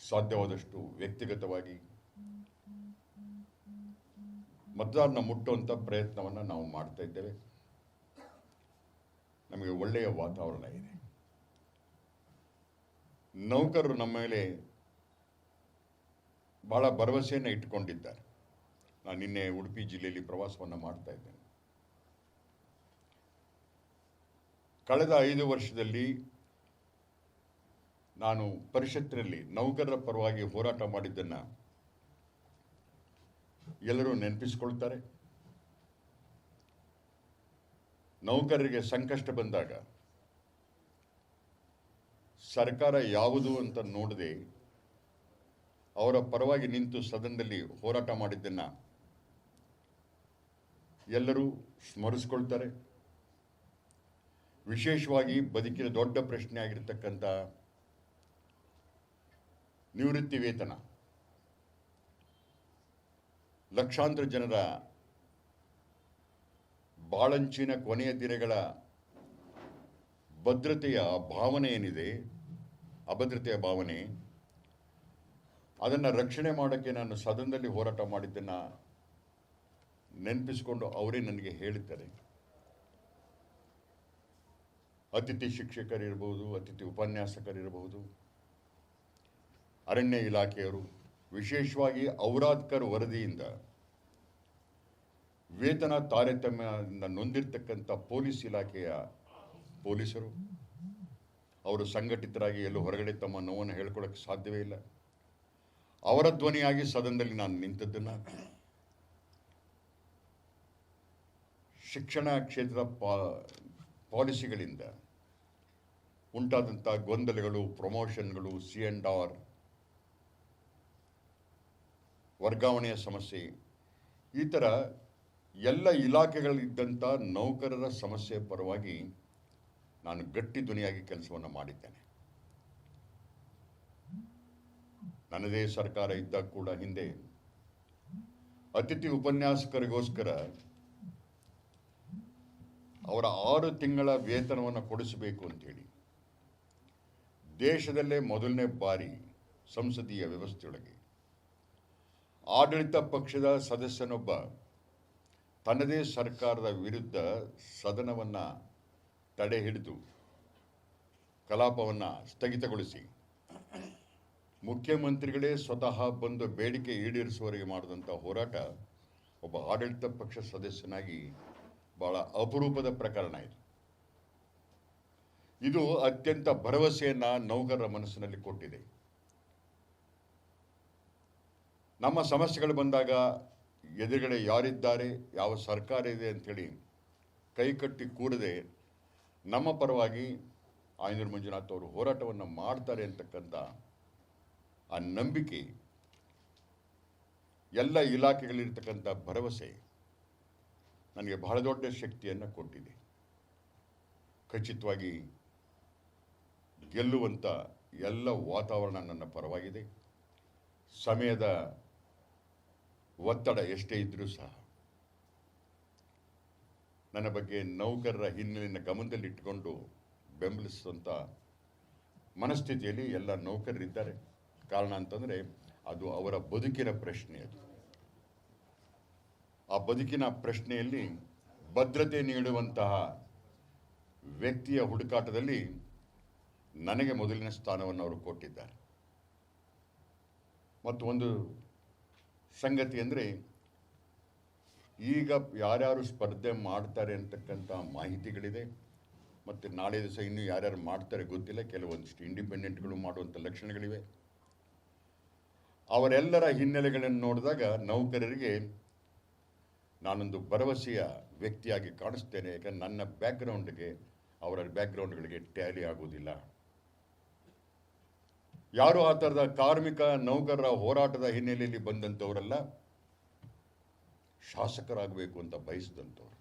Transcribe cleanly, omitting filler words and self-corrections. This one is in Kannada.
ಸಾಧ್ಯವಾದಷ್ಟು ವ್ಯಕ್ತಿಗತವಾಗಿ ಮತದಾರನ ಮುಟ್ಟುವಂಥ ಪ್ರಯತ್ನವನ್ನು ನಾವು ಮಾಡ್ತಾ ಇದ್ದೇವೆ. ನಮಗೆ ಒಳ್ಳೆಯ ವಾತಾವರಣ ಇದೆ. ನೌಕರರು ನಮ್ಮ ಮೇಲೆ ಬಹಳ ಭರವಸೆಯನ್ನು ಇಟ್ಟುಕೊಂಡಿದ್ದಾರೆ. ನಾನು ನಿನ್ನೆ ಉಡುಪಿ ಜಿಲ್ಲೆಯಲ್ಲಿ ಪ್ರವಾಸವನ್ನು ಮಾಡ್ತಾ ಇದ್ದೇನೆ. ಕಳೆದ 5 ವರ್ಷದಲ್ಲಿ ನಾನು ಪರಿಷತ್ತಿನಲ್ಲಿ ನೌಕರರ ಪರವಾಗಿ ಹೋರಾಟ ಮಾಡಿದ್ದನ್ನು ಎಲ್ಲರೂ ನೆನಪಿಸಿಕೊಳ್ತಾರೆ. ನೌಕರರಿಗೆ ಸಂಕಷ್ಟ ಬಂದಾಗ ಸರ್ಕಾರ ಯಾವುದು ಅಂತ ನೋಡದೆ ಅವರ ಪರವಾಗಿ ನಿಂತು ಸದನದಲ್ಲಿ ಹೋರಾಟ ಮಾಡಿದ್ದನ್ನು ಎಲ್ಲರೂ ಸ್ಮರಿಸಿಕೊಳ್ತಾರೆ. ವಿಶೇಷವಾಗಿ ಬದುಕಿನ ದೊಡ್ಡ ಪ್ರಶ್ನೆ ಆಗಿರತಕ್ಕಂಥ ನಿವೃತ್ತಿ ವೇತನ, ಲಕ್ಷಾಂತರ ಜನರ ಬಾಳಂಚಿನ ಕೊನೆಯ ದಿನಗಳ ಭದ್ರತೆಯ ಭಾವನೆ ಏನಿದೆ, ಅಭದ್ರತೆಯ ಭಾವನೆ, ಅದನ್ನು ರಕ್ಷಣೆ ಮಾಡೋಕ್ಕೆ ನಾನು ಸದನದಲ್ಲಿ ಹೋರಾಟ ಮಾಡಿದ್ದನ್ನು ನೆನಪಿಸಿಕೊಂಡು ಅವರೇ ನನಗೆ ಹೇಳಿದ್ದಾರೆ. ಅತಿಥಿ ಶಿಕ್ಷಕರಿರ್ಬೋದು, ಅತಿಥಿ ಉಪನ್ಯಾಸಕರಿರಬಹುದು, ಅರಣ್ಯ ಇಲಾಖೆಯವರು, ವಿಶೇಷವಾಗಿ ಔರಾದ್ಕರ್ ವರದಿಯಿಂದ ವೇತನ ತಾರತಮ್ಯದಿಂದ ನೊಂದಿರ್ತಕ್ಕಂಥ ಪೊಲೀಸ್ ಇಲಾಖೆಯ ಪೊಲೀಸರು, ಅವರು ಸಂಘಟಿತರಾಗಿ ಎಲ್ಲೂ ಹೊರಗಡೆ ತಮ್ಮ ನೋವನ್ನು ಹೇಳ್ಕೊಳ್ಳೋಕ್ಕೆ ಸಾಧ್ಯವೇ ಇಲ್ಲ. ಅವರ ಧ್ವನಿಯಾಗಿ ಸದನದಲ್ಲಿ ನಾನು ನಿಂತದ್ದನ್ನು, ಶಿಕ್ಷಣ ಕ್ಷೇತ್ರದ ಪಾಲಿಸಿಗಳಿಂದ ಉಂಟಾದಂಥ ಗೊಂದಲಗಳು, ಪ್ರಮೋಷನ್ಗಳು, C&R, ವರ್ಗಾವಣೆಯ ಸಮಸ್ಯೆ, ಈ ಥರ ಎಲ್ಲ ಇಲಾಖೆಗಳಿದ್ದಂಥ ನೌಕರರ ಸಮಸ್ಯೆ ಪರವಾಗಿ ನಾನು ಗಟ್ಟಿ ಧ್ವನಿಯಾಗಿ ಕೆಲಸವನ್ನು ಮಾಡಿದ್ದೇನೆ. ನನ್ನದೇ ಸರ್ಕಾರ ಇದ್ದಾಗ ಕೂಡ ಹಿಂದೆ ಅತಿಥಿ ಉಪನ್ಯಾಸಕರಿಗೋಸ್ಕರ ಅವರ 6 ತಿಂಗಳ ವೇತನವನ್ನು ಕೊಡಿಸಬೇಕು ಅಂತೇಳಿ ದೇಶದಲ್ಲೇ ಮೊದಲನೇ ಬಾರಿ ಸಂಸದೀಯ ವ್ಯವಸ್ಥೆಯೊಳಗೆ ಆಡಳಿತ ಪಕ್ಷದ ಸದಸ್ಯನೊಬ್ಬ ತನ್ನದೇ ಸರ್ಕಾರದ ವಿರುದ್ಧ ಸದನವನ್ನು ತಡೆ ಹಿಡಿದು ಕಲಾಪವನ್ನು ಸ್ಥಗಿತಗೊಳಿಸಿ ಮುಖ್ಯಮಂತ್ರಿಗಳೇ ಸ್ವತಃ ಬಂದು ಬೇಡಿಕೆ ಈಡೇರಿಸುವವರೆಗೆ ಮಾಡಿದಂಥ ಹೋರಾಟ ಒಬ್ಬ ಆಡಳಿತ ಪಕ್ಷ ಸದಸ್ಯನಾಗಿ ಬಹಳ ಅಪರೂಪದ ಪ್ರಕರಣ ಇದು. ಇದು ಅತ್ಯಂತ ಭರವಸೆಯನ್ನು ನೌಕರರ ಮನಸ್ಸಿನಲ್ಲಿ ಕೊಟ್ಟಿದೆ. ನಮ್ಮ ಸಮಸ್ಯೆಗಳು ಬಂದಾಗ ಎದುರುಗಡೆ ಯಾರಿದ್ದಾರೆ, ಯಾವ ಸರ್ಕಾರ ಇದೆ ಅಂಥೇಳಿ ಕೈಕಟ್ಟಿ ಕೂಡದೆ ನಮ್ಮ ಪರವಾಗಿ ಆಂಜನೇಯ ಮಂಜುನಾಥ್ ಅವರು ಹೋರಾಟವನ್ನು ಮಾಡ್ತಾರೆ ಅಂತಕ್ಕಂಥ ಆ ನಂಬಿಕೆ, ಎಲ್ಲ ಇಲಾಖೆಗಳಿರ್ತಕ್ಕಂಥ ಭರವಸೆ ನನಗೆ ಬಹಳ ದೊಡ್ಡ ಶಕ್ತಿಯನ್ನು ಕೊಟ್ಟಿದೆ. ಖಚಿತವಾಗಿ ಗೆಲ್ಲುವಂಥ ಎಲ್ಲ ವಾತಾವರಣ ನನ್ನ ಪರವಾಗಿದೆ. ಸಮಯದ ಒತ್ತಡ ಎಷ್ಟೇ ಇದ್ದರೂ ಸಹ ನನ್ನ ಬಗ್ಗೆ ನೌಕರರ ಹಿನ್ನೆಲೆಯನ್ನು ಗಮನದಲ್ಲಿಟ್ಟುಕೊಂಡು ಬೆಂಬಲಿಸುವಂಥ ಮನಸ್ಥಿತಿಯಲ್ಲಿ ಎಲ್ಲ ನೌಕರರಿದ್ದಾರೆ. ಕಾರಣ ಅಂತಂದರೆ ಅದು ಅವರ ಬದುಕಿನ ಪ್ರಶ್ನೆ. ಅದು ಆ ಬದುಕಿನ ಪ್ರಶ್ನೆಯಲ್ಲಿ ಭದ್ರತೆ ನೀಡುವಂತಹ ವ್ಯಕ್ತಿಯ ಹುಡುಕಾಟದಲ್ಲಿ ನನಗೆ ಮೊದಲಿನ ಸ್ಥಾನವನ್ನು ಅವರು ಕೊಟ್ಟಿದ್ದಾರೆ. ಮತ್ತು ಒಂದು ಸಂಗತಿ ಅಂದರೆ, ಈಗ ಯಾರ್ಯಾರು ಸ್ಪರ್ಧೆ ಮಾಡ್ತಾರೆ ಅಂತಕ್ಕಂಥ ಮಾಹಿತಿಗಳಿದೆ. ಮತ್ತು ನಾಳೆ ದಿವಸ ಇನ್ನೂ ಯಾರ್ಯಾರು ಮಾಡ್ತಾರೆ ಗೊತ್ತಿಲ್ಲ. ಕೆಲವೊಂದಿಷ್ಟು ಇಂಡಿಪೆಂಡೆಂಟ್ಗಳು ಮಾಡುವಂಥ ಲಕ್ಷಣಗಳಿವೆ. ಅವರೆಲ್ಲರ ಹಿನ್ನೆಲೆಗಳನ್ನು ನೋಡಿದಾಗ ನೌಕರರಿಗೆ ನಾನೊಂದು ಭರವಸೆಯ ವ್ಯಕ್ತಿಯಾಗಿ ಕಾಣಿಸ್ತೇನೆ. ಯಾಕಂದರೆ ನನ್ನ ಬ್ಯಾಕ್ಗ್ರೌಂಡ್ಗೆ ಅವರ ಬ್ಯಾಕ್ಗ್ರೌಂಡ್ಗಳಿಗೆ ಟ್ಯಾಲಿ ಆಗುವುದಿಲ್ಲ. ಯಾರು ಆ ಥರದ ಕಾರ್ಮಿಕ ನೌಕರರ ಹೋರಾಟದ ಹಿನ್ನೆಲೆಯಲ್ಲಿ ಬಂದಂಥವರೆಲ್ಲ ಶಾಸಕರಾಗಬೇಕು ಅಂತ ಬಯಸಿದಂಥವ್ರು.